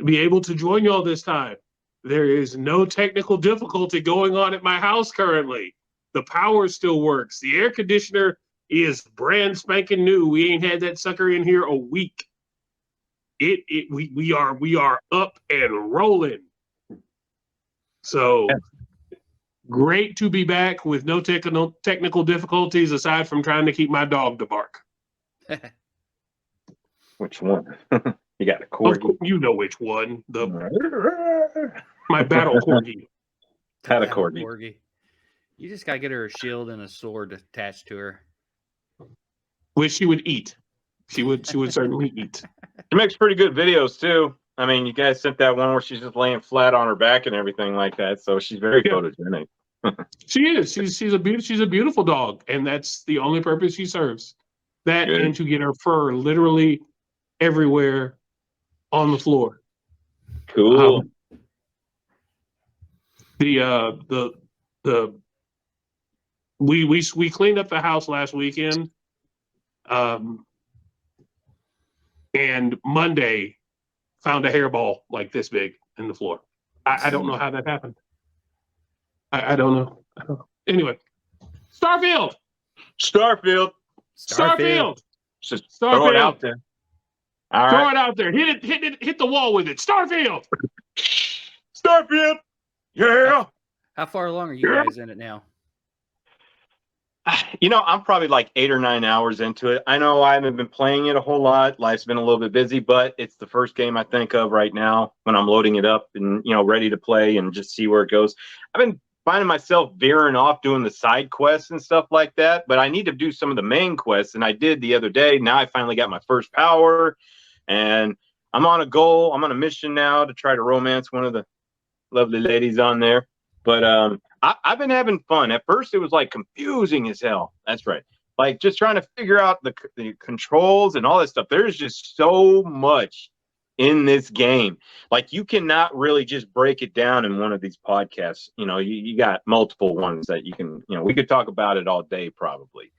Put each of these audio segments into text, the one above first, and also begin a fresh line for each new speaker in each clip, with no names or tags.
be able to join y'all this time. There is no technical difficulty going on at my house currently. The power still works. The air conditioner is brand spanking new. We ain't had that sucker in here a week. We are up and rolling. So great to be back with no technical difficulties aside from trying to keep my dog to bark.
Which one? You got a corgi?
You know which one. My battle corgi.
Had a corgi.
You just gotta get her a shield and a sword attached to her,
which she would eat. She would certainly eat.
She makes pretty good videos too. I mean, you guys sent that one where she's just laying flat on her back and everything like that. So she's very photogenic.
She is. She's a beautiful dog, and that's the only purpose she serves. That and to get her fur literally everywhere on the floor.
Cool.
We cleaned up the house last weekend, and Monday found a hairball like this big in the floor. I don't know how that happened. I don't know. Anyway, Starfield.
Just
Starfield.
Throw it out there. All
throw
right.
it out there. Hit the wall with it. Starfield.
Yeah.
How far along are you guys in it now?
You know, I'm probably like 8 or 9 hours into it. I know I haven't been playing it a whole lot. Life's been a little bit busy, but it's the first game I think of right now when I'm loading it up and, ready to play and just see where it goes. I've been finding myself veering off doing the side quests and stuff like that, but I need to do some of the main quests, and I did the other day. Now I finally got my first power, and I'm on a goal. I'm on a mission now to try to romance one of the lovely ladies on there. But I've been having fun. At first, it was like confusing as hell. That's right. Like just trying to figure out the controls and all that stuff. There's just so much in this game. Like you cannot really just break it down in one of these podcasts. You got multiple ones that you can, we could talk about it all day probably.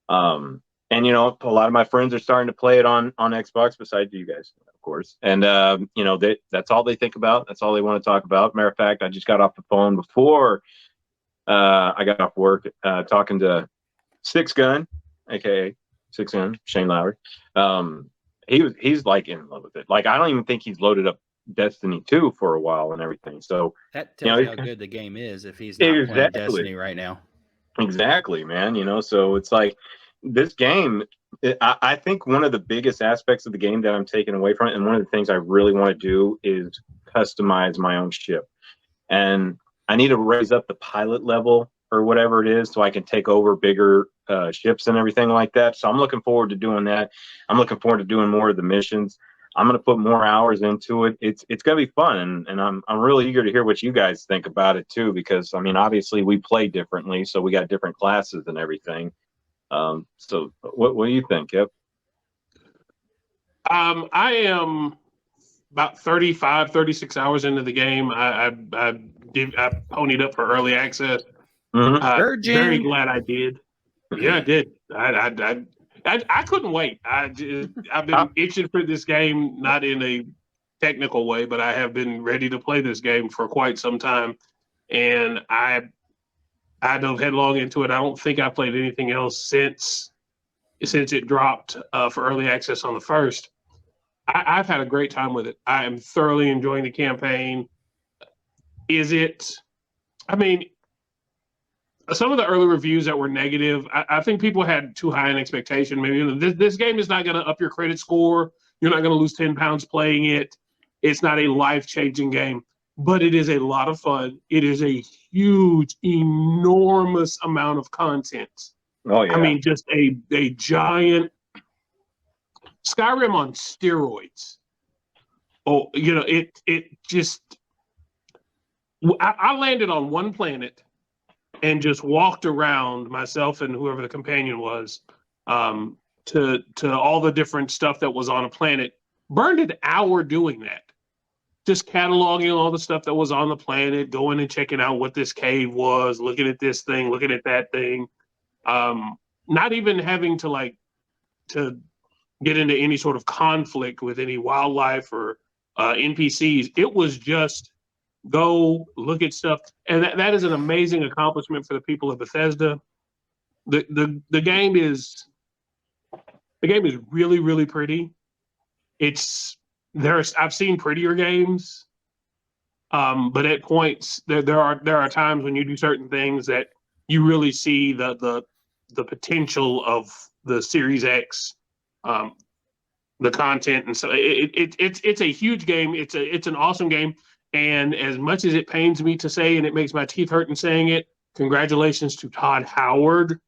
And a lot of my friends are starting to play it on Xbox besides you guys, of course. And that's all they think about. That's all they want to talk about. Matter of fact, I just got off the phone before I got off work talking to Six Gun, aka Six Gun, Shane Lowry. He's like in love with it. Like I don't even think he's loaded up Destiny 2 for a while and everything. So
that tells you how good the game is if he's not playing Destiny right now.
Exactly, man. So it's like this game, I think one of the biggest aspects of the game that I'm taking away from it, and one of the things I really want to do is customize my own ship. And I need to raise up the pilot level or whatever it is so I can take over bigger ships and everything like that. So I'm looking forward to doing that. I'm looking forward to doing more of the missions. I'm going to put more hours into it. It's going to be fun. And I'm really eager to hear what you guys think about it too, because I mean, obviously we play differently. So we got different classes and everything. So what do you think, Yep?
I am about 35, 36 hours into the game. I ponied up for early access.
Mm-hmm.
Very glad I did. Yeah, I did. I couldn't wait. I've been itching for this game, not in a technical way, but I have been ready to play this game for quite some time. And I dove headlong into it. I don't think I played anything else since it dropped for early access on the 1st. I've had a great time with it. I am thoroughly enjoying the campaign. I mean, some of the early reviews that were negative, I think people had too high an expectation. Maybe this game is not going to up your credit score. You're not going to lose 10 pounds playing it. It's not a life-changing game, but it is a lot of fun. It is a huge, enormous amount of content.
Oh, yeah.
I mean, just a giant Skyrim on steroids. Oh, it just, I landed on one planet and just walked around, myself and whoever the companion was, to all the different stuff that was on a planet. Burned an hour doing that. Just cataloging all the stuff that was on the planet, going and checking out what this cave was, looking at this thing, looking at that thing. Not even having to get into any sort of conflict with any wildlife or NPCs. It was just go look at stuff, and that is an amazing accomplishment for the people of Bethesda. The game is really, really pretty. I've seen prettier games, but at points there are times when you do certain things that you really see the potential of the Series X, the content, and so it's a huge game. It's an awesome game, and as much as it pains me to say, and it makes my teeth hurt in saying it, congratulations to Todd Howard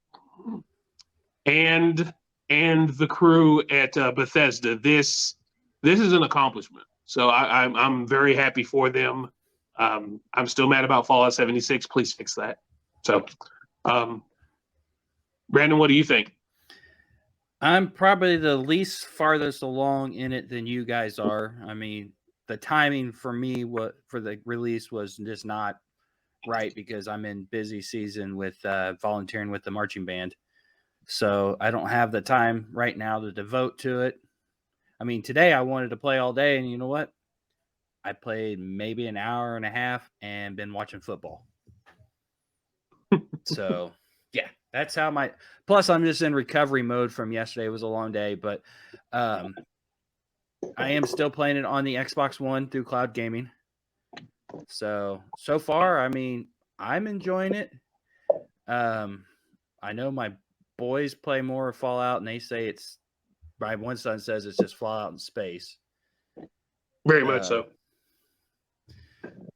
and the crew at Bethesda. This is an accomplishment. So I'm very happy for them. I'm still mad about Fallout 76. Please fix that. So, Brandon, what do you think?
I'm probably the least farthest along in it than you guys are. I mean, the timing for me for the release was just not right because I'm in busy season with volunteering with the marching band. So I don't have the time right now to devote to it. I mean, today I wanted to play all day, and you know what? I played maybe an hour and a half and been watching football. So, yeah, that's how plus I'm just in recovery mode from yesterday. It was a long day, but I am still playing it on the Xbox One through cloud gaming. So far, I mean, I'm enjoying it. I know my boys play more Fallout, and they say my one son says it's just Fallout in space.
Very much so.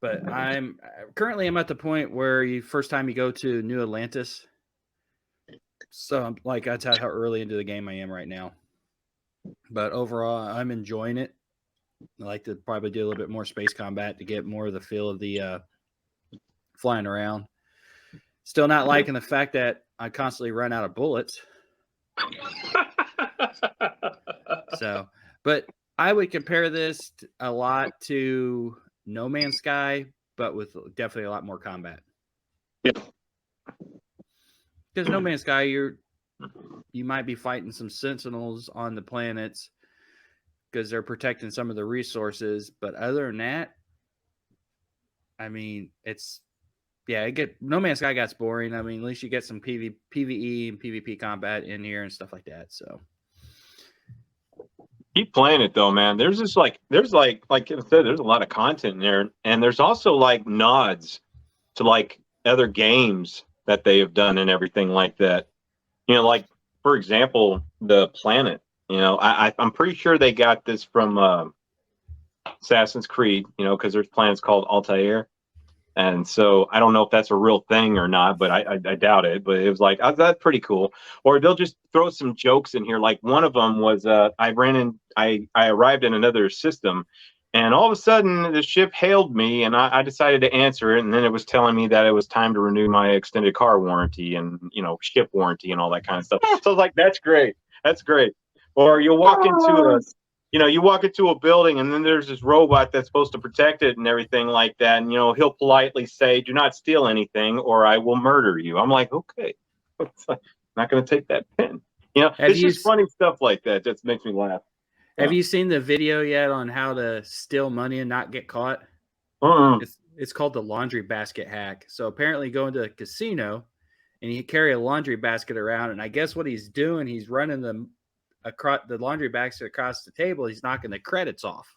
But I'm at the point where first time you go to New Atlantis. So I'm like, that's how early into the game I am right now. But overall, I'm enjoying it. I like to probably do a little bit more space combat to get more of the feel of the flying around. Still not liking the fact that I constantly run out of bullets. So, but I would compare this a lot to No Man's Sky, but with definitely a lot more combat.
Yeah.
Because No Man's Sky, you might be fighting some sentinels on the planets because they're protecting some of the resources. But other than that, I mean, No Man's Sky gets boring. I mean, at least you get some PvE and PvP combat in here and stuff like that. So
keep playing it though, man. There's like I said, there's a lot of content in there, and there's also like nods to like other games that they have done and everything like that. You know, like for example, the planet. You know, I'm pretty sure they got this from Assassin's Creed. You know, because there's planets called Altair. And so I don't know if that's a real thing or not, but I doubt it. But it was like, that's pretty cool. Or they'll just throw some jokes in here. Like one of them was I arrived in another system, and all of a sudden the ship hailed me, and I decided to answer it. And then it was telling me that it was time to renew my extended car warranty and, you know, ship warranty and all that kind of stuff. So I was like, that's great. That's great. Or you'll walk into a building and then there's this robot that's supposed to protect it and everything like that. And, you know, he'll politely say, do not steal anything or I will murder you. I'm like, okay, I'm not going to take that pen. You know, it's just funny stuff like that. That makes me laugh.
Have you seen the video yet on how to steal money and not get caught? It's called the laundry basket hack. So apparently go into a casino and you carry a laundry basket around. And I guess what he's doing, he's running the laundry basket across the table. He's knocking the credits off,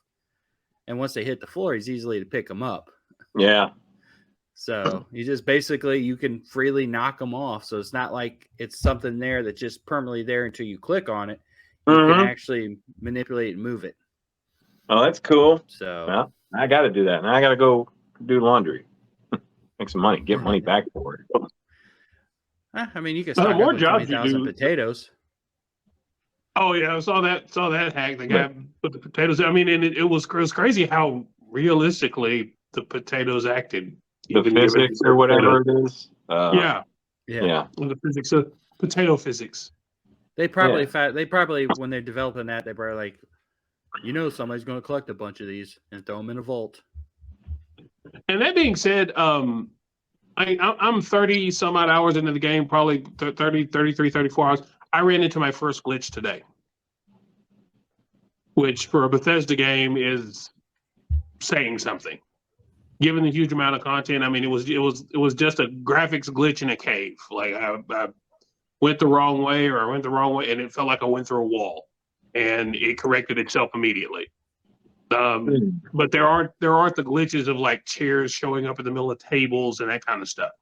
and once they hit the floor, he's easily to pick them up.
Yeah.
So you just basically you can freely knock them off. So it's not like it's something there that's just permanently there until you click on it. You can actually manipulate and move it.
Oh, that's cool.
So
well, I got to do that. Now I got to go do laundry, make some money, get money back for it.
I mean, you can stock
more
up with
jobs
20,000 potatoes.
Oh yeah, I saw that hack. The guy put the potatoes. I mean, and it was crazy how realistically the potatoes acted.
The physics or whatever it is.
Yeah.
The
physics of potato physics.
They probably when they're developing that, they probably like, you know, somebody's going to collect a bunch of these and throw them in a vault.
And that being said, I'm 30 some odd hours into the game, probably 30, 33, 34 hours. I ran into my first glitch today, which for a Bethesda game is saying something. Given the huge amount of content, I mean, it was just a graphics glitch in a cave. Like I went the wrong way, or I went the wrong way, and it felt like I went through a wall, and it corrected itself immediately. But there aren't the glitches of like chairs showing up in the middle of tables and that kind of stuff.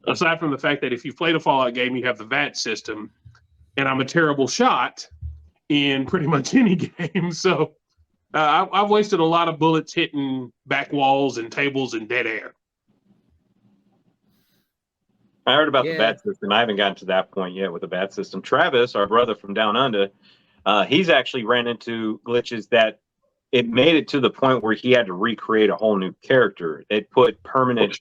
Aside from the fact that if you played a Fallout game, you have the VAT system, and I'm a terrible shot in pretty much any game. So I've wasted a lot of bullets hitting back walls and tables and dead air.
I heard about the bat system. I haven't gotten to that point yet with the bat system. Travis, our brother from down under, he's actually ran into glitches that it made it to the point where he had to recreate a whole new character. It put permanent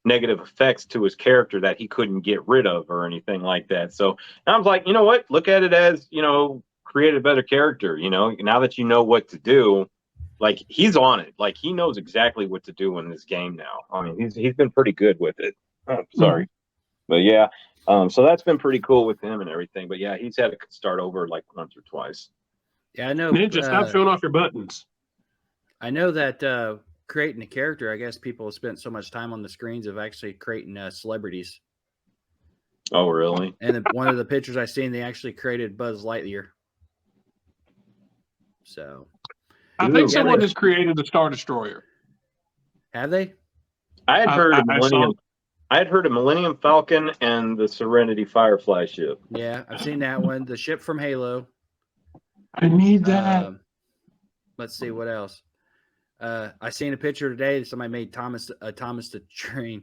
negative effects to his character that he couldn't get rid of or anything like that. So I was like, you know what? Look at it as, create a better character. Now that you know what to do, like he's on it. Like he knows exactly what to do in this game now. I mean, he's been pretty good with it. Oh, sorry. But yeah, so that's been pretty cool with him and everything. But yeah, he's had to start over like once or twice.
Yeah, I know.
Ninja, stop showing off your buttons.
I know that creating a character, I guess people have spent so much time on the screens of actually creating celebrities.
Oh, really?
And one of the pictures I seen, they actually created Buzz Lightyear. So,
I think someone has created the Star Destroyer.
Have they?
I had heard of Millennium. I had heard of Millennium Falcon and the Serenity Firefly ship.
Yeah, I've seen that one. The ship from Halo.
I need that.
Let's see what else. I seen a picture today. Somebody made Thomas the Train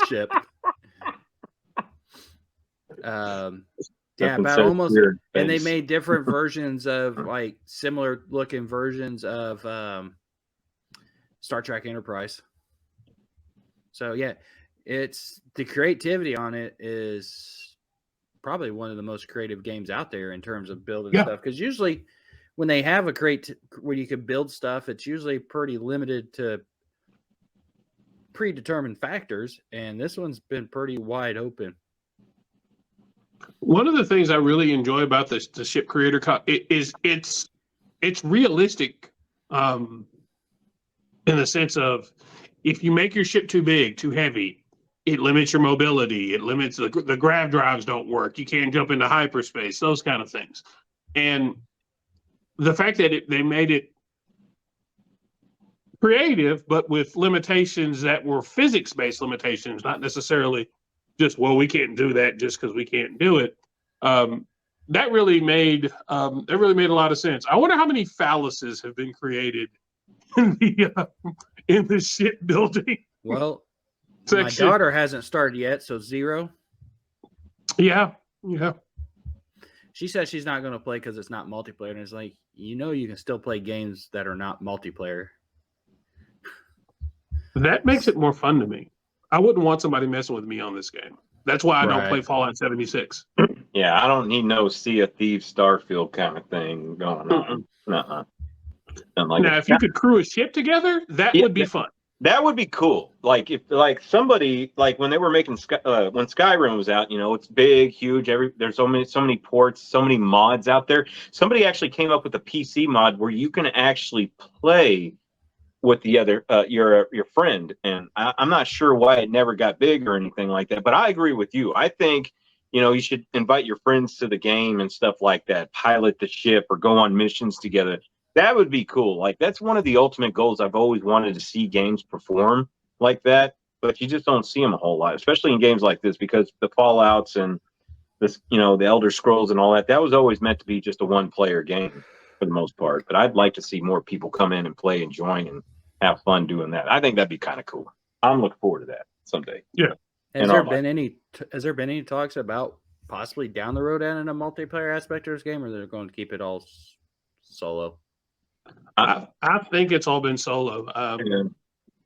ship. Yeah, about so almost. Weird. And they made different versions of like similar looking versions of Star Trek Enterprise. So yeah, it's the creativity on it is probably one of the most creative games out there in terms of building stuff. Because usually when they have a where you can build stuff, it's usually pretty limited to predetermined factors, and this one's been pretty wide open.
One of the things I really enjoy about the ship creator is it's realistic, in the sense of if you make your ship too big, too heavy, it limits your mobility. It limits the grav drives don't work. You can't jump into hyperspace. Those kind of things, and the fact that they made it creative, but with limitations that were physics-based limitations, not necessarily just, well, we can't do that just because we can't do it. That really made a lot of sense. I wonder how many phalluses have been created in the shipbuilding.
Well, my daughter hasn't started yet, so 0.
Yeah.
She says she's not going to play because it's not multiplayer, and it's like, you can still play games that are not multiplayer.
That makes it more fun to me. I wouldn't want somebody messing with me on this game. That's why I don't play Fallout 76.
Yeah, I don't need no Sea of Thieves, Starfield kind of thing going on. Now,
if you could crew a ship together, that would be fun.
That would be cool. Like if somebody when they were making when Skyrim was out, it's big, huge. There's so many ports, so many mods out there. Somebody actually came up with a PC mod where you can actually play with the other your friend, and I'm not sure why it never got big or anything like that. But I agree with you. I think you should invite your friends to the game and stuff like that. Pilot the ship or go on missions together. That would be cool. Like that's one of the ultimate goals I've always wanted to see games perform like that. But you just don't see them a whole lot, especially in games like this, because the Fallouts and this, the Elder Scrolls and all that. That was always meant to be just a one-player game for the most part. But I'd like to see more people come in and play and join and have fun doing that. I think that'd be kind of cool. I'm looking forward to that someday.
Yeah.
Has there been any talks about possibly down the road adding a multiplayer aspect to this game, or they're going to keep it all solo?
I think it's all been solo.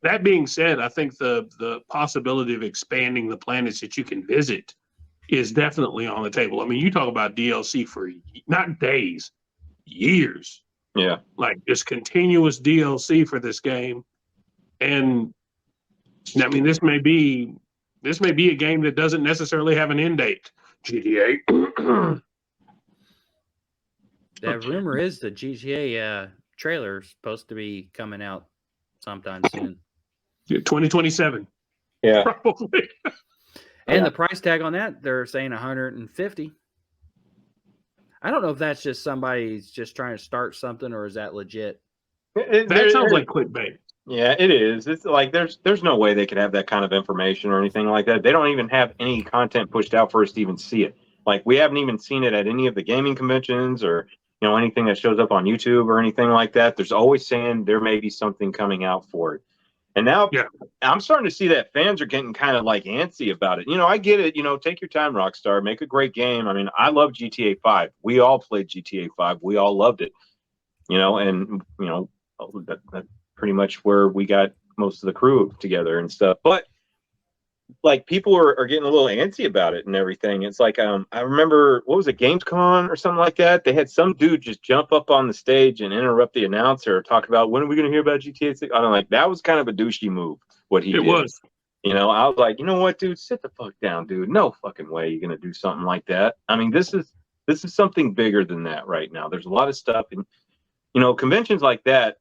That being said, I think the possibility of expanding the planets that you can visit is definitely on the table. I mean, you talk about DLC for not days, years.
Yeah.
Like just continuous DLC for this game. And I mean, this may be a game that doesn't necessarily have an end date. GTA.
That rumor is the GTA trailer is supposed to be coming out sometime soon.
2027,
Yeah.
probably.
And
Yeah.
the price tag on that, they're saying 150. I don't know if that's just somebody's just trying to start something or is that legit?
That sounds like clickbait.
Yeah, it is. It's like there's no way they could have that kind of information or anything like that. They don't even have any content pushed out for us to even see it. Like we haven't even seen it at any of the gaming conventions or anything that shows up on YouTube or anything like that. There's always saying there may be something coming out for it. And now I'm starting to see that fans are getting kind of like antsy about it. I get it. Take your time, Rockstar. Make a great game. I mean, I love GTA 5. We all played GTA 5. We all loved it. And that's pretty much where we got most of the crew together and stuff. But like people are getting a little antsy about it and everything. It's like I remember, what was it, Gamescom or something like that? They had some dude just jump up on the stage and interrupt the announcer, talk about when are we going to hear about GTA 6? I'm like, that was kind of a douchey move. What he did.
It was.
I was like, you know what, dude, sit the fuck down, dude. No fucking way you're going to do something like that. I mean, this is something bigger than that right now. There's a lot of stuff, and conventions like that,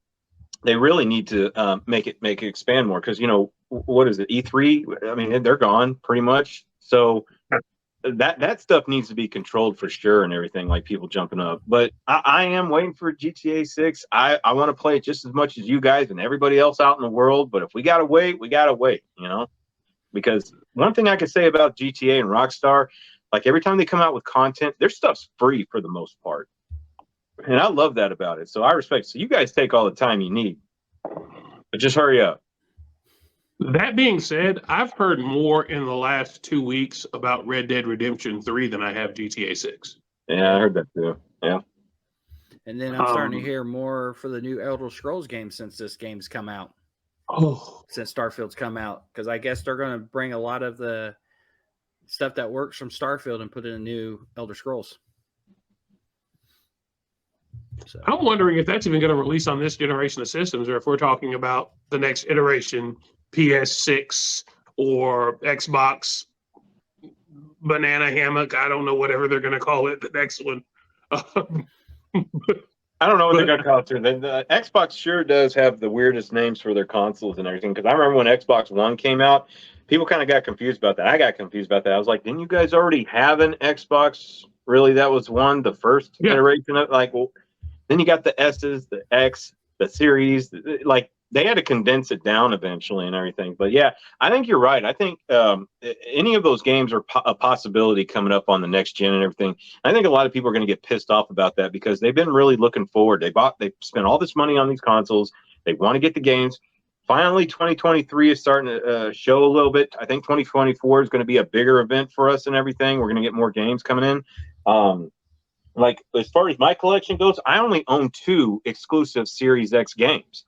they really need to make it expand more because what is it, E3? I mean, they're gone pretty much. So that stuff needs to be controlled for sure and everything, like people jumping up. But I am waiting for GTA 6. I want to play it just as much as you guys and everybody else out in the world. But if we gotta wait, we gotta wait. Because one thing I can say about GTA and Rockstar, like every time they come out with content, their stuff's free for the most part. And I love that about it. So I respect. So you guys take all the time you need, but just hurry up.
That being said, I've heard more in the last 2 weeks about Red Dead Redemption 3 than I have GTA 6.
Yeah, I heard that too. Yeah.
And then I'm starting to hear more for the new Elder Scrolls game since this game's come out. Since Starfield's come out. Because I guess they're going to bring a lot of the stuff that works from Starfield and put in a new Elder Scrolls. So.
I'm wondering if that's even going to release on this generation of systems, or if we're talking about the next iteration, PS6 or Xbox banana hammock. I don't know, whatever they're going to call it, the next one.
I don't know what they're going to call it. The Xbox sure does have the weirdest names for their consoles and everything. Because I remember when Xbox One came out, people kind of got confused about that. I got confused about that. I was like, didn't you guys already have an Xbox? Really, that was one, the first iteration of well. Then you got the S's, the X, the series. Like they had to condense it down eventually and everything. But yeah, I think you're right. I think any of those games are a possibility coming up on the next gen and everything. I think a lot of people are going to get pissed off about that because they've been really looking forward. They spent all this money on these consoles. They want to get the games. Finally, 2023 is starting to show a little bit. I think 2024 is going to be a bigger event for us and everything. We're going to get more games coming in. Like as far as my collection goes, I only own 2 exclusive Series X games.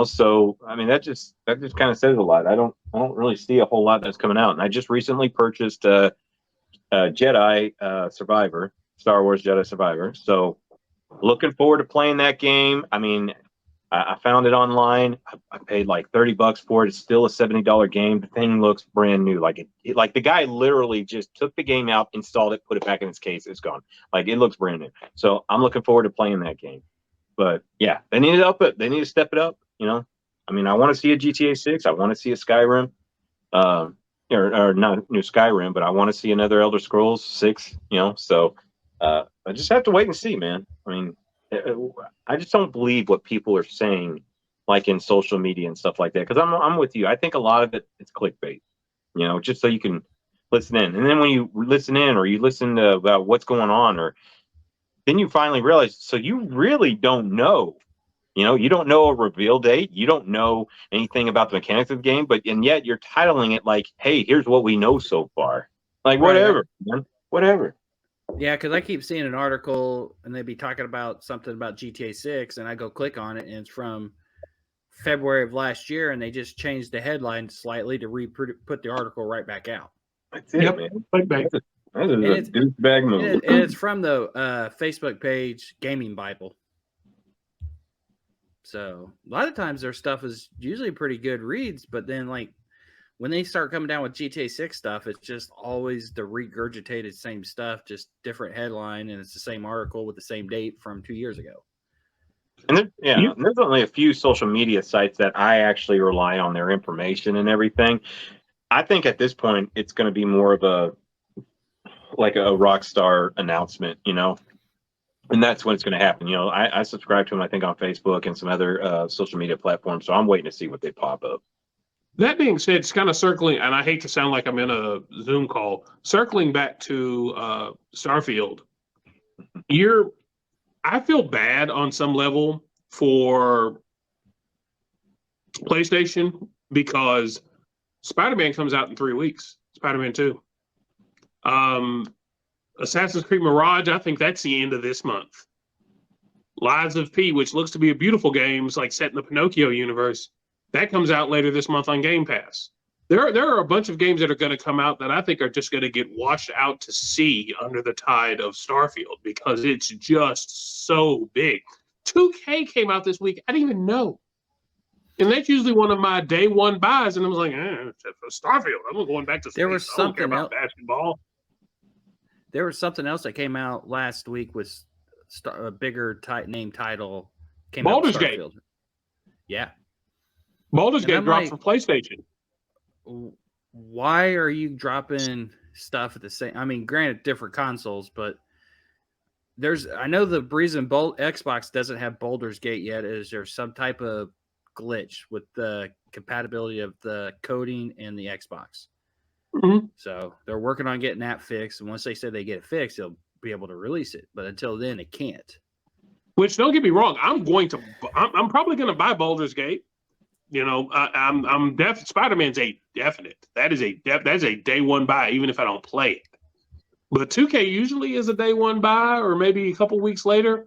So I mean that just kind of says a lot. I don't really see a whole lot that's coming out. And I just recently purchased Jedi Survivor, Star Wars Jedi Survivor. So looking forward to playing that game. I mean, I found it online. I paid like $30 for it. It's still a $70 game. The thing looks brand new. Like like the guy literally just took the game out, installed it, put it back in its case. It's gone. Like it looks brand new. So I'm looking forward to playing that game. But yeah, they need to up it. They need to step it up. I mean, I want to see a GTA 6. I want to see a Skyrim, or not new Skyrim, but I want to see another Elder Scrolls 6. So I just have to wait and see, man. I mean. I just don't believe what people are saying, like in social media and stuff like that. Because I'm with you. I think a lot of it is clickbait, just so you can listen in. And then when you listen in or you listen to about what's going on, or then you finally realize, so you really don't know. You don't know a reveal date. You don't know anything about the mechanics of the game, and yet you're titling it like, "Hey, here's what we know so far." Like whatever, man, whatever.
Yeah, because I keep seeing an article and they'd be talking about something about GTA 6, and I go click on it, and it's from February of last year, and they just changed the headline slightly to put the article right back out.
That's it, man. That is a douchebag move.
And it's from the Facebook page Gaming Bible. So a lot of times their stuff is usually pretty good reads, but then like when they start coming down with GTA 6 stuff, it's just always the regurgitated same stuff, just different headline, and it's the same article with the same date from 2 years ago.
And there's only a few social media sites that I actually rely on their information and everything. I think at this point it's going to be more of a Rockstar announcement, and that's when it's going to happen. I subscribe to them, I think, on Facebook and some other social media platforms, so I'm waiting to see what they pop up.
That being said, it's kind of circling, and I hate to sound like I'm in a Zoom call, circling back to Starfield. I feel bad on some level for PlayStation because Spider-Man comes out in 3 weeks. Spider-Man 2. Assassin's Creed Mirage, I think that's the end of this month. Lies of P, which looks to be a beautiful game, is like set in the Pinocchio universe. That comes out later this month on Game Pass. There are a bunch of games that are going to come out that I think are just going to get washed out to sea under the tide of Starfield because it's just so big. 2K came out this week. I didn't even know. And that's usually one of my day one buys. And I was like, Starfield. I'm going back to space.
There was
I don't care
something
about basketball.
There was something else that came out last week with a bigger name title.
Baldur's Gate.
Yeah.
Baldur's Gate dropped for PlayStation.
Why are you dropping stuff at the same? I mean, granted, different consoles, but I know the reason Xbox doesn't have Baldur's Gate yet is there's some type of glitch with the compatibility of the coding and the Xbox.
Mm-hmm.
So they're working on getting that fixed. And once they say they get it fixed, they'll be able to release it. But until then, it can't.
Which, don't get me wrong, I'm probably going to buy Baldur's Gate. I'm Spider-Man's a definite. That's a day one buy, even if I don't play it. But 2K usually is a day one buy, or maybe a couple weeks later.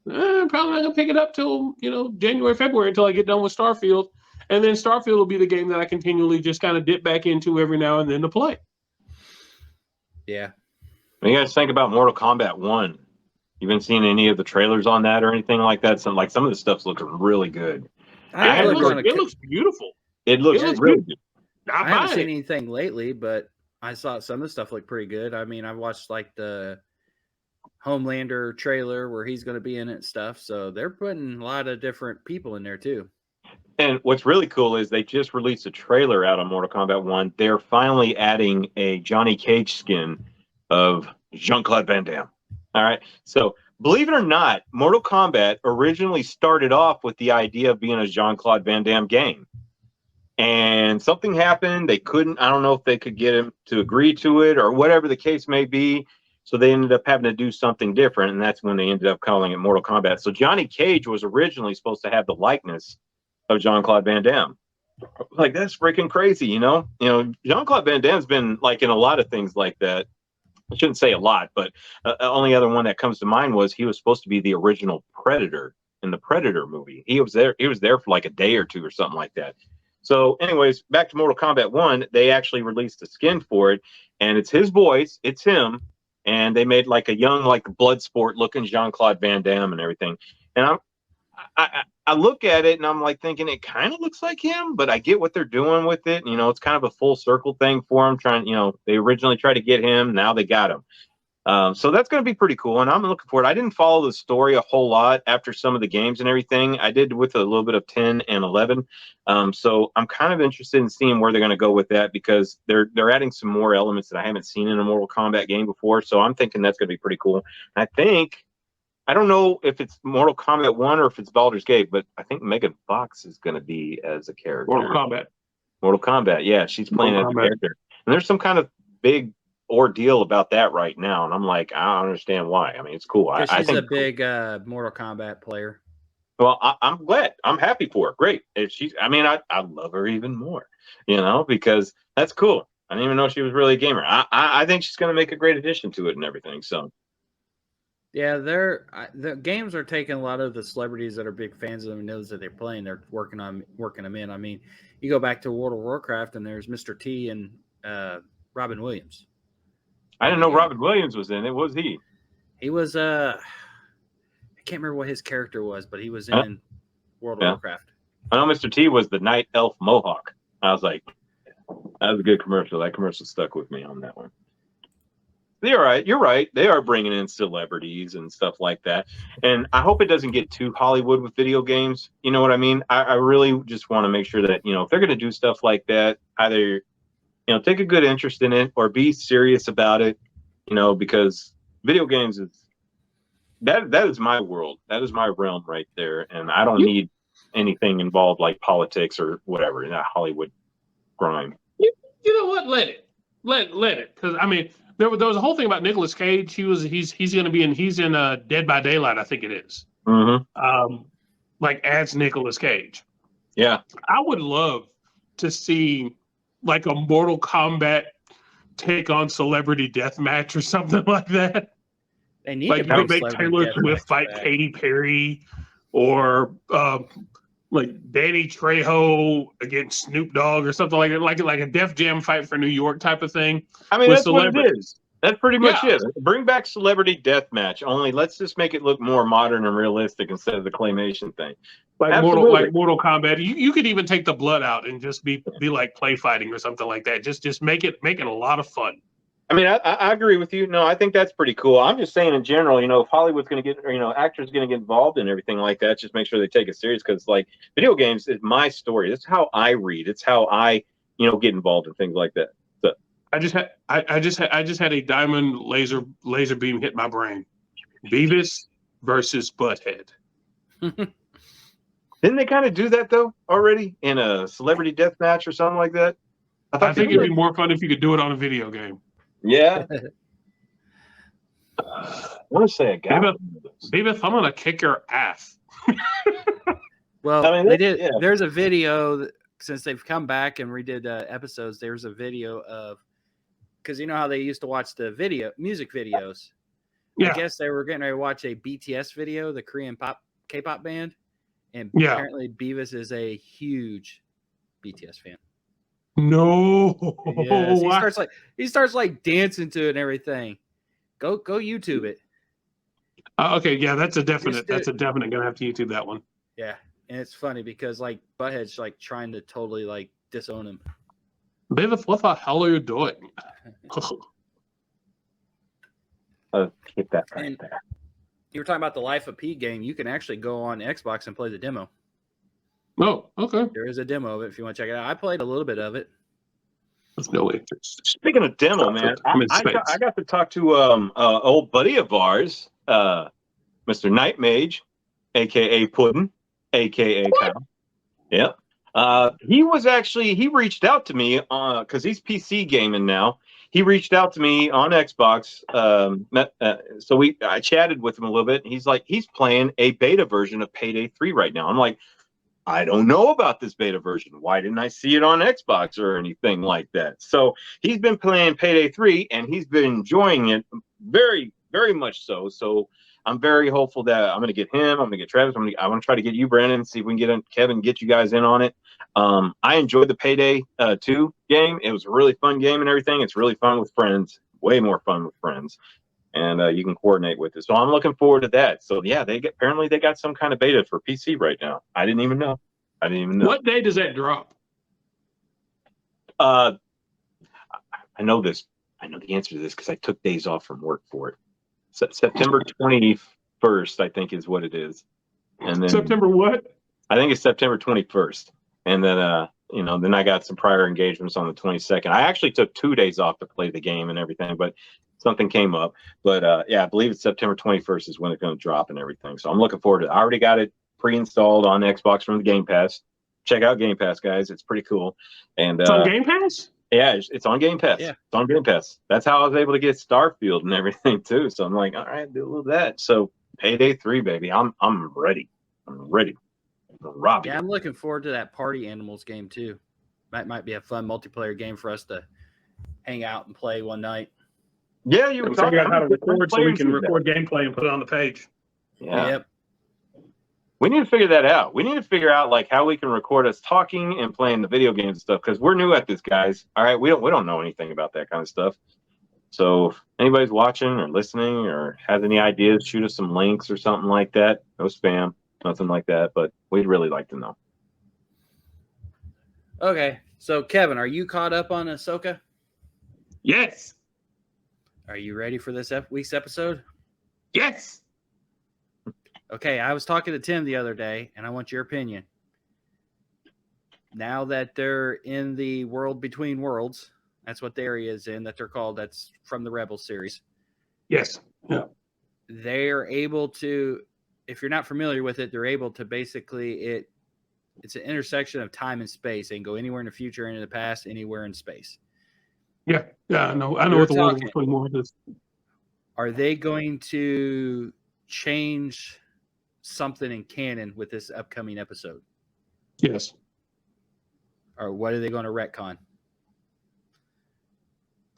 I'm probably not gonna pick it up till January, February until I get done with Starfield, and then Starfield will be the game that I continually just kind of dip back into every now and then to play.
Yeah. What do you guys think about Mortal Kombat 1? You been seeing any of the trailers on that or anything like that? Some of the stuff's looking really good.
It looks beautiful.
It looks really good.
I haven't seen anything lately, but I saw some of the stuff look pretty good. I mean, I watched like the Homelander trailer where he's going to be in it and stuff. So they're putting a lot of different people in there too.
And what's really cool is they just released a trailer out on Mortal Kombat 1. They're finally adding a Johnny Cage skin of Jean-Claude Van Damme. All right. So believe it or not, Mortal Kombat originally started off with the idea of being a Jean-Claude Van Damme game. And something happened. I don't know if they could get him to agree to it or whatever the case may be. So they ended up having to do something different. And that's when they ended up calling it Mortal Kombat. So Johnny Cage was originally supposed to have the likeness of Jean-Claude Van Damme. Like, that's freaking crazy, Jean-Claude Van Damme's been like in a lot of things like that. I shouldn't say a lot, but only other one that comes to mind was he was supposed to be the original Predator in the Predator movie. He was there for like a day or two or something like that. So anyways, back to Mortal Kombat 1, they actually released a skin for it, and it's his voice, it's him, and they made like a young, like Bloodsport looking Jean-Claude Van Damme and everything. And I look at it and I'm like thinking it kind of looks like him, but I get what they're doing with it. It's kind of a full circle thing for him. They originally tried to get him, now they got him. So that's going to be pretty cool, and I'm looking forward. I didn't follow the story a whole lot after some of the games and everything. I did with a little bit of 10 and 11. So I'm kind of interested in seeing where they're going to go with that because they're adding some more elements that I haven't seen in a Mortal Kombat game before. So I'm thinking that's going to be pretty cool. I don't know if it's Mortal Kombat 1 or if it's Baldur's Gate, but I think Megan Fox is going to be as a character. Mortal Kombat, yeah, she's playing as a character. And there's some kind of big ordeal about that right now, and I'm like, I don't understand why. I mean, it's cool. I think
she's a big Mortal Kombat player.
Well, I'm glad. I'm happy for her. Great. I love her even more, because that's cool. I didn't even know she was really a gamer. I think she's going to make a great addition to it and everything. So.
Yeah, the games are taking a lot of the celebrities that are big fans of them and knows that they're playing. They're working them in. I mean, you go back to World of Warcraft and there's Mr. T and Robin Williams.
I didn't know Robin Williams was in it. Was he?
He was. I can't remember what his character was, but he was in World of Warcraft.
I know Mr. T was the Night Elf Mohawk. I was like, That was a good commercial. That commercial stuck with me on that one. You're right. You're right. They are bringing in celebrities and stuff like that. And I hope it doesn't get too Hollywood with video games. You know what I mean? I really just want to make sure that, if they're going to do stuff like that, either, take a good interest in it or be serious about it, because video games that is my world. That is my realm right there. And I don't need anything involved like politics or whatever in that Hollywood grime.
You know what? Let it. Because I mean, there was a whole thing about Nicolas Cage. He's going to be in Dead by Daylight, I think it is.
Mm-hmm.
Like as Nicolas Cage.
Yeah,
I would love to see like a Mortal Kombat take on Celebrity Deathmatch or something like that.
They need
Like
to
you could
bring
make
Celebrity
Taylor Swift
Deathmatch
fight
back.
Katy Perry, or like Danny Trejo against Snoop Dogg or something like that, like a Def Jam fight for New York type of thing.
I mean
with
that's what it
celebrity.
is. That's pretty much
Yeah.
it. Bring back Celebrity Deathmatch. Only let's just make it look more modern and realistic instead of the claymation thing.
Like
Absolutely.
Mortal Kombat. You could even take the blood out and just be like play fighting or something like that. Just make it a lot of fun.
I mean, I agree with you. No, I think that's pretty cool. I'm just saying in general, if Hollywood's going to get, actors going to get involved in everything like that, just make sure they take it serious because, like, video games is my story. That's how I read. It's how I, get involved in things like that. So
I just had a diamond laser beam hit my brain. Beavis versus Butthead.
didn't they kind of do that though already in a Celebrity Deathmatch or something like that?
I think it'd be more fun if you could do it on a video game.
Yeah. I want to say a guy.
Beavis, I'm gonna kick your ass.
Well,
I mean,
they did.
yeah.
There's a video since they've come back and redid episodes. There's a video of because you know how they used to watch the music videos.
Yeah.
I guess they were getting ready to watch a BTS video, the Korean K-pop band, and
Yeah.
apparently Beavis is a huge BTS fan.
No.
Yes, he starts like dancing to it and everything. Go YouTube it.
Okay, yeah, that's a definite gonna have to YouTube that one.
Yeah, and it's funny because like Butthead's like trying to totally like disown him.
Beavis, what the hell are you doing?
Keep that right
And
there.
you were talking about the Life of P game. You can actually go on Xbox and play the demo.
Oh, okay.
There is a demo of it if you want to check it out. I played a little bit of it.
There's no interest.
Speaking of demo, man,
I'm in
I
space.
got to talk to old buddy of ours, Mr. Night Mage, aka Puddin, aka Kyle. Yep. He reached out to me because he's PC gaming now. He reached out to me on Xbox. I chatted with him a little bit. And he's playing a beta version of Payday 3 right now. I'm like, I don't know about this beta version. Why didn't I see it on Xbox or anything like that? So he's been playing Payday 3 and he's been enjoying it very, very much so. So I'm very hopeful that I'm going to get him. I'm going to get Travis. I want to try to get you, Brandon, see if we can get Kevin, get you guys in on it. I enjoyed the Payday 2 game. It was a really fun game and everything. It's really fun with friends, way more fun with friends. And you can coordinate with it. So I'm looking forward to that. So yeah, apparently they got some kind of beta for PC right now. I didn't even know.
What day does that drop?
I know this. I know the answer to this because I took days off from work for it. September 21st, I think, is what it is. And then
September what?
I think it's September 21st. And then then I got some prior engagements on the 22nd. I actually took 2 days off to play the game and everything, but something came up. But yeah, I believe it's September 21st is when it's going to drop and everything. So I'm looking forward to it. I already got it pre-installed on Xbox from the Game Pass. Check out Game Pass, guys. It's pretty cool. And
It's on Game Pass?
Yeah, it's on Game Pass.
Yeah.
It's on Game Pass. That's how I was able to get Starfield and everything too. So I'm like, all right, do a little of that. So Payday 3, baby. I'm ready. I'm ready. Robbie.
Yeah, I'm looking forward to that Party Animals game too. That might be a fun multiplayer game for us to hang out and play one night.
Yeah, you were
We
talking
figured out how to
about
record so we can
players do
record gameplay and put it on the page.
Yeah.
Yep.
We need to figure that out. We need to figure out like how we can record us talking and playing the video games and stuff because we're new at this, guys. All right, we don't know anything about that kind of stuff. So if anybody's watching or listening or has any ideas, shoot us some links or something like that. No spam, nothing like that. But we'd really like to know.
Okay, So, Kevin, are you caught up on Ahsoka?
Yes.
Are you ready for this week's episode?
Yes.
Okay, I was talking to Tim the other day, and I want your opinion. Now that they're in the world between worlds, that's what the area is in, that they're called. That's from the Rebel series.
Yes. Yeah.
They're able to, if you're not familiar with it, they're able to basically, it's an intersection of time and space. They can go anywhere in the future, into the past, anywhere in space.
Yeah. Yeah. I know
We were
what the world
talking.
between worlds is.
Are they going to change something in canon with this upcoming episode?
Yes.
Or what are they going to retcon?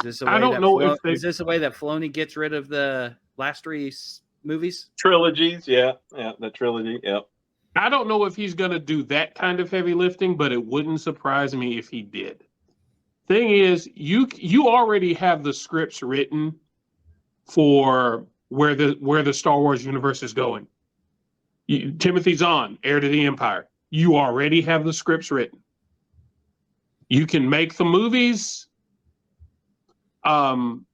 Is this a
I
way
don't
that
know if they.
is this a way that Filoni gets rid of the last three movies?
Trilogies, yeah, the trilogy, yeah.
I don't know if he's going to do that kind of heavy lifting, but it wouldn't surprise me if he did. Thing is, you already have the scripts written for where the Star Wars universe is going. Timothy Zahn, heir to the Empire. You already have the scripts written. You can make the movies, and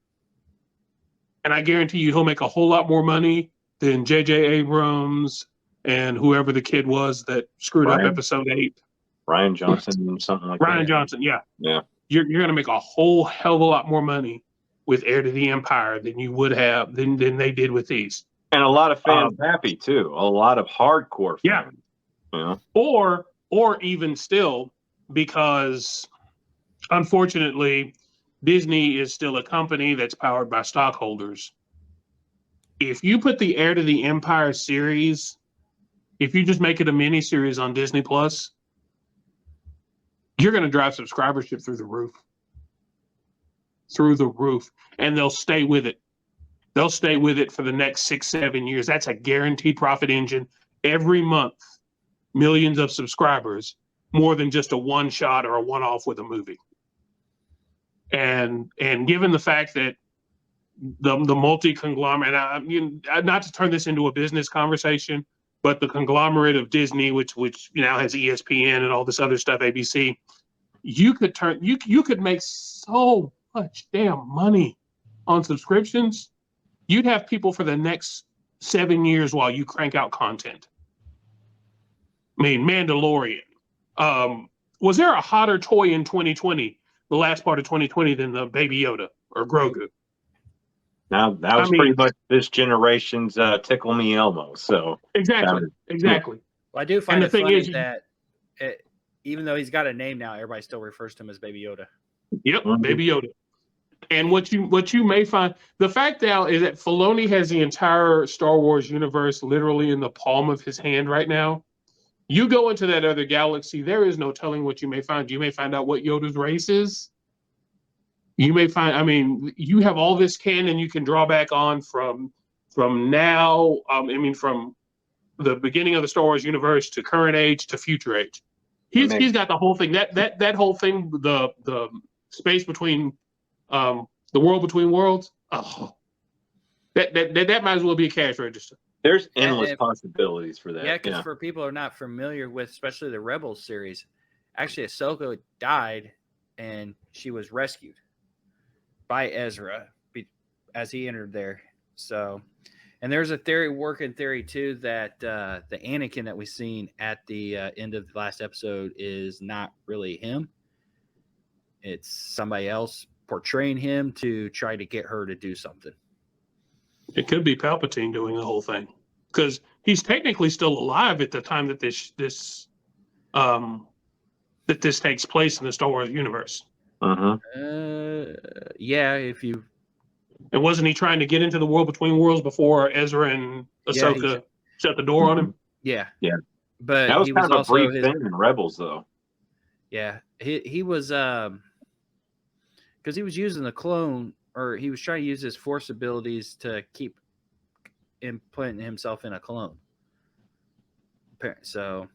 I guarantee you he'll make a whole lot more money than J.J. Abrams and whoever the kid was that screwed up Episode 8.
Rian Johnson, something like that.
Rian Johnson, yeah.
Yeah.
You're going to make a whole hell of a lot more money with Heir to the Empire than you would have than they did with these.
And a lot of fans happy too. A lot of hardcore fans.
Yeah.
You know?
Or even still, because unfortunately, Disney is still a company that's powered by stockholders. If you put the Heir to the Empire series, if you just make it a mini series on Disney Plus, you're going to drive subscribership through the roof. Through the roof. And they'll stay with it. They'll stay with it for the next 6-7 years. That's a guaranteed profit engine. Every month, millions of subscribers, more than just a one shot or a one-off with a movie. And given the fact that the multi-conglomerate, not to turn this into a business conversation, but the conglomerate of Disney, which now has ESPN and all this other stuff, ABC, you could make so much damn money on subscriptions. You'd have people for the next 7 years while you crank out content. I mean, Mandalorian. Was there a hotter toy in 2020, the last part of 2020, than the Baby Yoda or Grogu?
Now that was pretty much this generation's Tickle Me Elmo. So
exactly.
Well, I do find
the
it
thing
funny
is,
that even though he's got a name now, everybody still refers to him as Baby Yoda.
Yep, Baby Yoda. And what you may find, the fact now is that Filoni has the entire Star Wars universe literally in the palm of his hand right now. You go into that other galaxy, there is no telling what you may find. You may find out what Yoda's race is. You may find, you have all this canon you can draw back on from now, from the beginning of the Star Wars universe to current age to future age. He's got the whole thing. That whole thing, the space between the world between worlds. Oh, that might as well be a cash register.
There's endless possibilities for that.
Yeah, because for people who are not familiar with, especially the Rebels series, actually Ahsoka died and she was rescued by Ezra as he entered there. So, and there's a working theory too, that the Anakin that we've seen at the end of the last episode is not really him. It's somebody else portraying him to try to get her to do something.
It could be Palpatine doing the whole thing, because he's technically still alive at the time that this takes place in the Star Wars universe.
Yeah, if you.
And wasn't he trying to get into the world between worlds before Ezra and Ahsoka shut the door on him?
Yeah.
But that was
he
kind
was
of a
also
brief thing in Rebels, though.
Yeah, he was because he was using the clone, or he was trying to use his Force abilities to keep implanting himself in a clone. So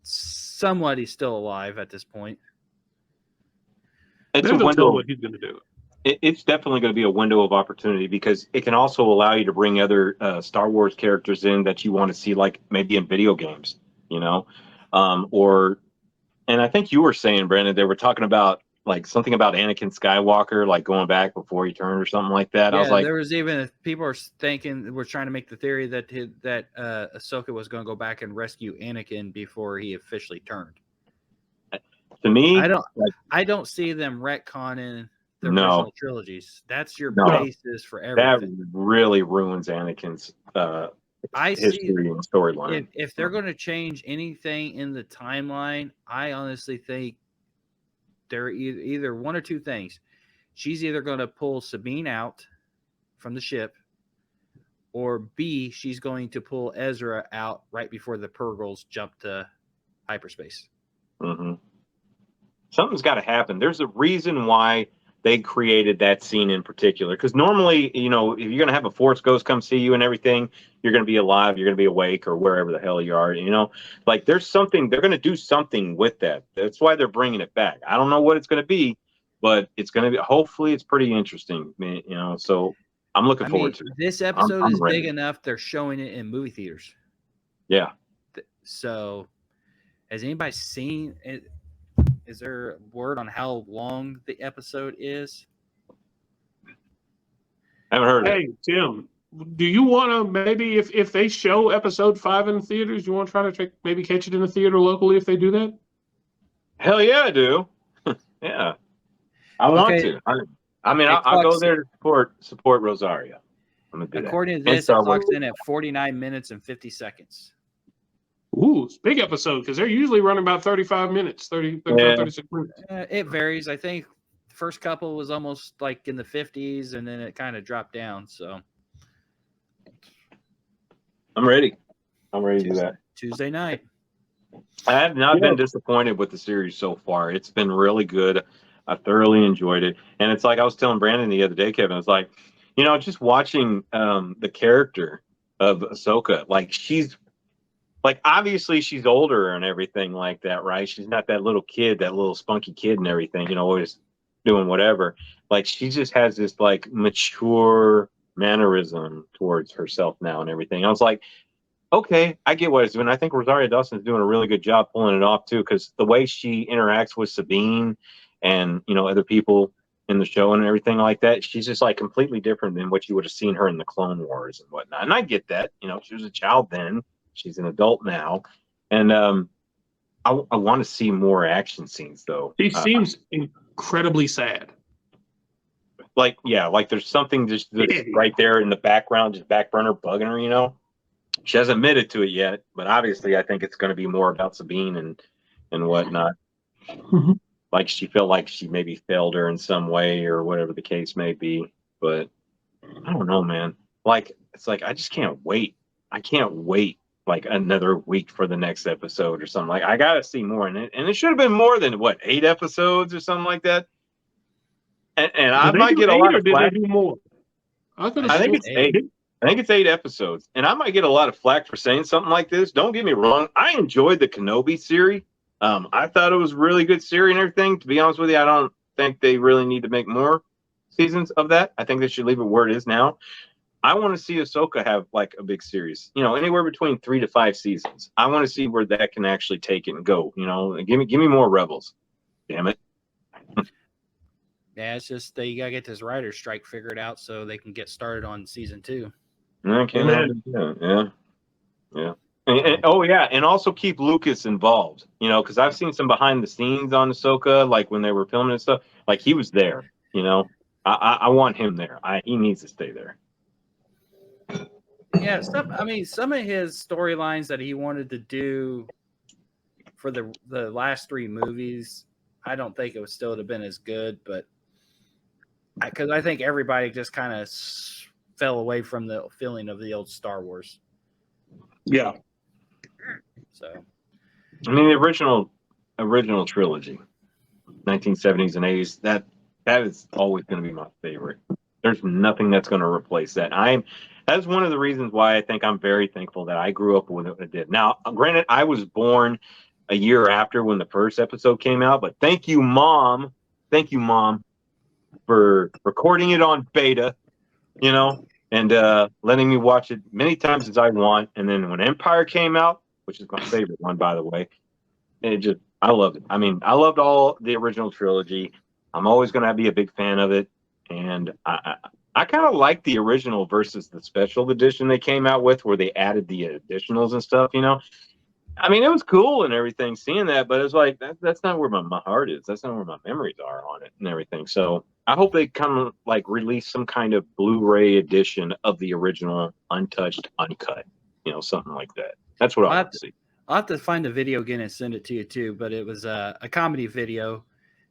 somewhat he's still alive at this point.
It's a window.
What he's going to do.
It's definitely going to be a window of opportunity, because it can also allow you to bring other Star Wars characters in that you want to see, like maybe in video games, or And I think you were saying, Brandon, they were talking about like something about Anakin Skywalker, like going back before he turned or something like that. I was
Yeah,
like,
there was even people are thinking we're trying to make the theory that Ahsoka was going to go back and rescue Anakin before he officially turned.
to me,
I don't see them retconning the
No.
original trilogies. That's your
No.
basis for
that
everything.
really ruins Anakin's
I see
history and storyline.
if they're going to change anything in the timeline, I honestly think they're either one or two things. She's either going to pull Sabine out from the ship, or B, she's going to pull Ezra out right before the Purgles jump to hyperspace.
Mm-hmm. Something's got to happen. There's a reason why they created that scene in particular. Because normally, if you're going to have a Force ghost come see you and everything, you're going to be alive, you're going to be awake, or wherever the hell you are. Like there's something, they're going to do something with that. That's why they're bringing it back. I don't know what it's going to be, but it's going to be, hopefully it's pretty interesting, so I'm looking forward to it.
This episode
I'm
is
ready.
big enough. They're showing it in movie theaters.
Yeah.
So has anybody seen it? Is there word on how long the episode is?
I haven't heard it.
Hey, Tim, do you want to maybe if they show episode 5 in the theaters, you want to try to maybe catch it in the theater locally if they do that?
Hell yeah, I do. Yeah. I want to. I'll go there to support Rosario. I'm gonna do that.
According to this, it clocks in at 49 minutes and 50 seconds.
Ooh, it's a big episode because they're usually running about 35 minutes, 36 minutes.
It varies. I think the first couple was almost like in the 50s, and then it kind of dropped down. So
I'm ready. I'm ready to do that.
Tuesday night.
I have not been disappointed with the series so far. It's been really good. I thoroughly enjoyed it. And it's like I was telling Brandon the other day, Kevin, it's like, just watching the character of Ahsoka, like she's like, obviously she's older and everything like that, right? She's not that little kid, that little spunky kid and everything, always doing whatever. Like she just has this like mature mannerism towards herself now and everything. I was like, okay, I get what it's doing. I think Rosario Dawson's doing a really good job pulling it off too, because the way she interacts with Sabine and other people in the show and everything like that, she's just like completely different than what you would have seen her in the Clone Wars and whatnot. And I get that, she was a child then, she's an adult now, and I want to see more action scenes though.
She seems incredibly sad.
Like there's something just right there in the background, just back burner bugging her, She hasn't admitted to it yet, but obviously I think it's going to be more about Sabine and whatnot.
Mm-hmm.
Like she felt like she maybe failed her in some way or whatever the case may be. But I don't know, man. Like, it's like, I just can't wait. I can't wait like another week for the next episode or something. Like, I got to see more in it. And it should have been more than 8 episodes or something like that. And I might get a lot of flack.
Did they do more? I
think it's 8. I think it's 8 episodes, and I might get a lot of flack for saying something like this. Don't get me wrong. I enjoyed the Kenobi series. I thought it was a really good series and everything. To be honest with you, I don't think they really need to make more seasons of that. I think they should leave it where it is now. I want to see Ahsoka have like a big series, anywhere between 3 to 5 seasons. I want to see where that can actually take it and go, give me more Rebels. Damn it.
Yeah, it's just you got to get this writer's strike figured out so they can get started on season 2.
Okay. Yeah. And also keep Lucas involved, because I've seen some behind the scenes on Ahsoka, like when they were filming and stuff, like he was there, I want him there. He needs to stay there.
Yeah, some of his storylines that he wanted to do for the last 3 movies, I don't think it would still have been as good, but because I think everybody just kind of fell away from the feeling of the old Star Wars.
Yeah.
So,
I mean, the original trilogy, 1970s and 80s, that is always going to be my favorite. There's nothing that's going to replace that. That's one of the reasons why I think I'm very thankful that I grew up with what I did. Now, granted, I was born a year after when the first episode came out, but thank you, Mom. Thank you, Mom, for recording it on beta, and letting me watch it many times as I want. And then when Empire came out, which is my favorite one, by the way, it just I loved it. I mean, I loved all the original trilogy. I'm always going to be a big fan of it, and I kind of like the original versus the special edition they came out with, where they added the additionals and stuff. You know, I mean, it was cool and everything seeing that, but it's like that's not where my heart is. That's not where my memories are on it and everything. So I hope they come like release some kind of Blu-ray edition of the original, untouched, uncut. You know, something like that. That's what I want to see.
I'll have to find the video again and send it to you too. But it was a comedy video,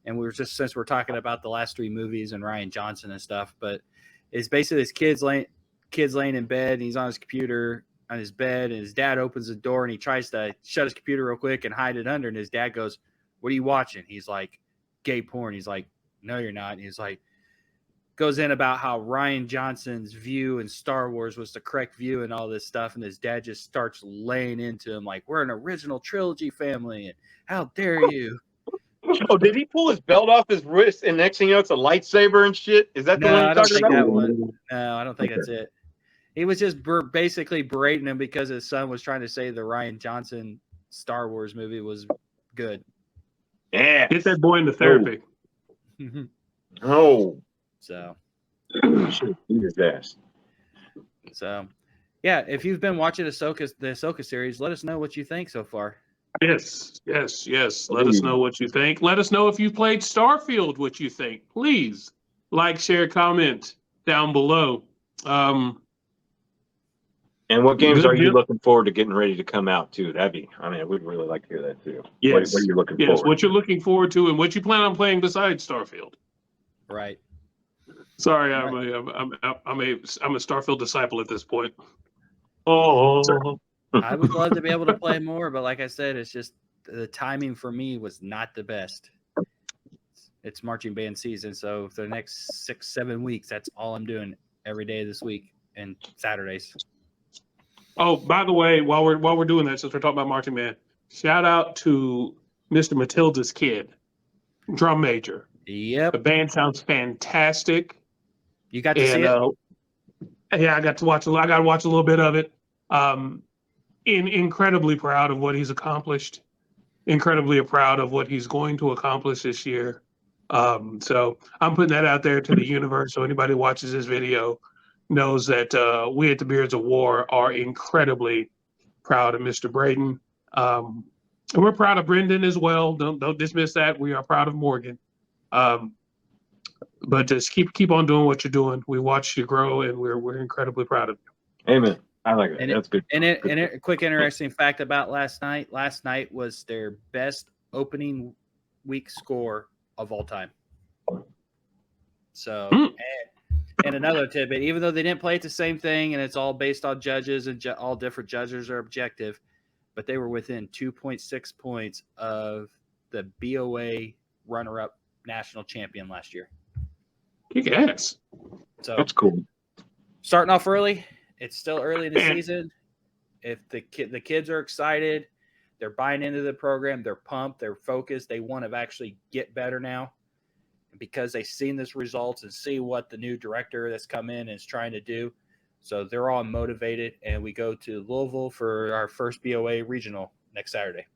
and we were just, since we're talking about the last 3 movies and Ryan Johnson and stuff, but it's basically this kid's laying in bed and he's on his computer on his bed, and his dad opens the door and he tries to shut his computer real quick and hide it under, and his dad goes, "What are you watching?" He's like, "Gay porn." He's like, "No, you're not." And he's like, goes in about how Ryan Johnson's view in Star Wars was the correct view and all this stuff, and his dad just starts laying into him like, "We're an original trilogy family, and how dare you."
Oh, did he pull his belt off his wrist and next thing you know it's a lightsaber and shit? Is that the one
No,
you're
I don't
talking
think
about?
that one. No, I don't think that's it. He was just basically berating him because his son was trying to say the Ryan Johnson Star Wars movie was good.
Yeah.
Get that boy into therapy.
Oh.
So,
Should beat his ass.
so yeah, if you've been watching the Ahsoka series, let us know what you think so far.
Yes. Let us know what you think. Let us know if you played Starfield, what you think. Please like, share, comment down below.
And what games
Good
are you
deal.
looking forward to getting ready to come out too? We'd really like to hear that too.
Yes.
What are you looking
Yes,
forward
what
to?
you're looking forward to and what you plan on playing besides Starfield.
Right.
Sorry, I'm a Starfield disciple at this point. Oh,
I would love to be able to play more, but like I said, it's just the timing for me was not the best. It's marching band season, so for the next 6-7 weeks, that's all I'm doing every day this week and Saturdays.
Oh, by the way, while we're doing that, since we're talking about marching band, shout out to Mr. Matilda's kid, drum major.
Yep.
The band sounds fantastic.
You got to see it?
Yeah, I got to watch a little bit of it. Incredibly proud of what he's accomplished. Incredibly proud of what he's going to accomplish this year. So I'm putting that out there to the universe. So anybody who watches this video knows that we at the Beards of War are incredibly proud of Mr. Braden. And we're proud of Brendan as well. Don't dismiss that. We are proud of Morgan. But just keep on doing what you're doing. We watch you grow, and we're incredibly proud of you.
Amen. I like it. That's good.
And a quick interesting fact about last night. Last night was their best opening week score of all time. So, and another tidbit, even though they didn't play it the same thing, and it's all based on judges, and all different judges are objective, but they were within 2.6 points of the BOA runner-up national champion last year.
Kick ass.
So
that's cool.
Starting off early. It's still early in the season. If the kids are excited, they're buying into the program, they're pumped, they're focused, they want to actually get better now. And because they've seen this results and see what the new director that's come in is trying to do. So they're all motivated, and we go to Louisville for our first BOA regional next Saturday.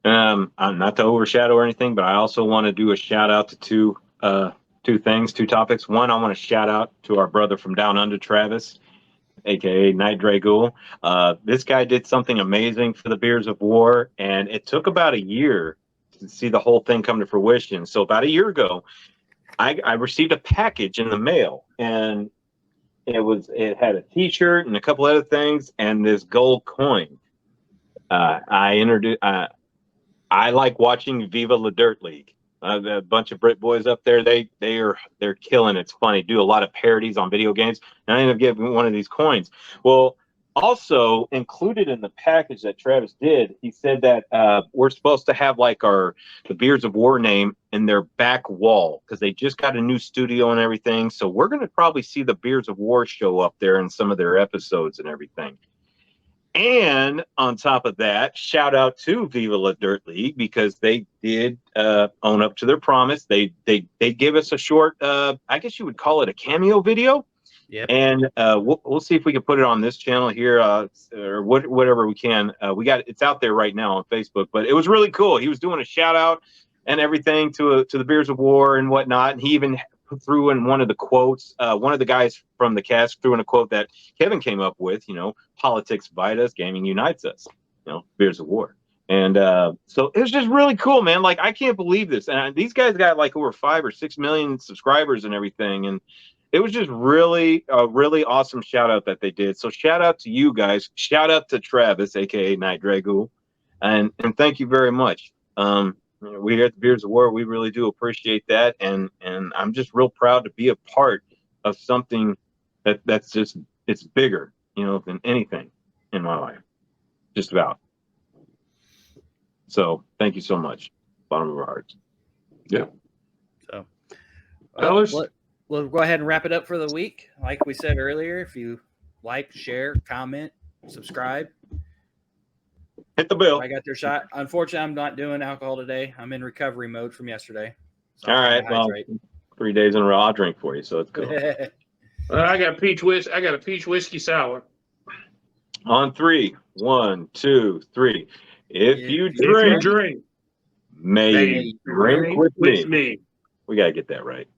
Not to overshadow or anything, but I also want to do a shout out to two topics. One, I want to shout out to our brother from down under, Travis, aka Night Dragool. This guy did something amazing for the Beards of War, and it took about a year to see the whole thing come to fruition. So about a year ago, I received a package in the mail, and it had a T-shirt and a couple other things, and this gold coin. I like watching Viva La Dirt League. A bunch of Brit boys up there, they're killing it. It's funny. Do a lot of parodies on video games. And I ended up getting one of these coins. Well, also included in the package that Travis did, he said that we're supposed to have like the Beards of War name in their back wall because they just got a new studio and everything. So we're going to probably see the Beards of War show up there in some of their episodes and everything. And on top of that, shout out to Viva La Dirt League because they did own up to their promise. They gave us a short, I guess you would call it a cameo video.
Yep.
And we'll see if we can put it on this channel here, or whatever we can. It's out there right now on Facebook. But it was really cool. He was doing a shout out and everything to the Beers of War and whatnot. And he even threw in one of the quotes. One of the guys from the cast threw in a quote that Kevin came up with. Politics divide us, gaming unites us. Beers of War. And so it was just really cool, man. Like, I can't believe this. And these guys got like over 5 or 6 million subscribers and everything. And it was just really a really awesome shout out that they did. So shout out to you guys. Shout out to Travis, aka Night Dragul, and thank you very much. We here at the Beers of War, we really do appreciate that, and I'm just real proud to be a part of something that's just it's bigger, than anything in my life, just about. So thank you so much, bottom of our hearts.
Yeah.
So,
Fellas?
we'll go ahead and wrap it up for the week. Like we said earlier, if you like, share, comment, subscribe.
Hit the bell.
I got their shot. Unfortunately, I'm not doing alcohol today. I'm in recovery mode from yesterday. So
All right. Well, 3 days in a row, I'll drink for you, so it's cool.
I got a peach whiskey sour.
On 3, 1, 2, 3. If you drink, may you drink with me. We gotta get that right.